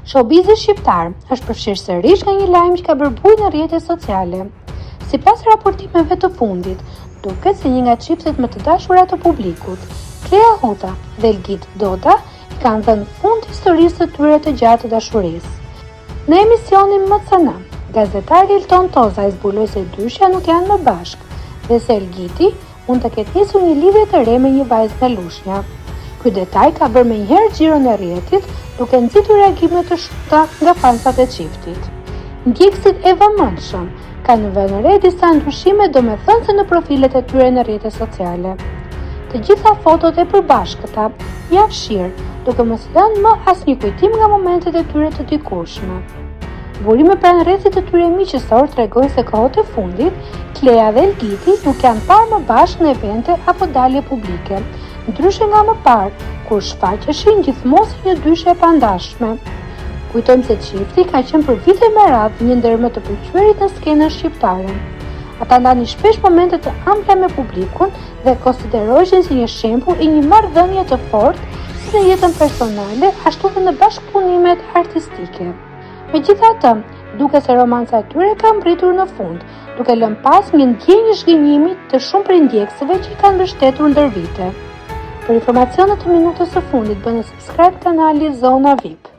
Showbizi shqiptar është përfshirë sërish nga një lajm që ka bërë bujë në rrjetet sociale. Sipas raportimeve të fundit, duket se një nga çiftet më të dashura të publikut, Klea Huta dhe Elgit Dota, i kanë dhënë fund historisë së tyre të gjatë të dashurisë. Në emisionin MCN, gazetari Elton Toza zbuloi se dyshja nuk janë më bashkë dhe se Elgiti mund të ketë nisur një lidhje të re me një vajzë nga Lushnja. Ky detaj ka bërë menjëherë xhiron e rrjetit, duke nxitur reagime të shumta nga fansat e çiftit. Ndjekësit e vëmendshëm kanë vënë re disa ndryshime domethënëse në profilet e tyre në rrjetet sociale. Të gjitha fotot e përbashkëta janë fshirë, duke mos lënë më asnjë kujtim nga momentet e tyre të dikurshme. Burime pranë rrjetit të tyre miqësor tregojnë se kohët e fundit, Klea dhe Elgiti nuk janë parë më bashkë në evente apo dalje publike, ndryshe nga më parë, kur shfaqeshin gjithmonë si një dyshje e pandashme. Kujtojmë se çifti ka qenë për vite me radhë një ndër më të pëlqyerit në skenën shqiptare. Ata ndanin shpesh momente të ëmbla me publikun dhe konsideroheshin si një shembull i një marrëdhënie të fortë si në jetën personale, ashtu dhe në bashkëpunimet artistike. Megjithatë, duket se romanca e tyre ka mbritur në fund, duke lënë pas një ndjenjë zhgënjimi të shumë prej ndjekësve që i kanë mbështetur ndër vite. Për informacione të minutës së fundit, bëni subscribe kanalit Zona VIP.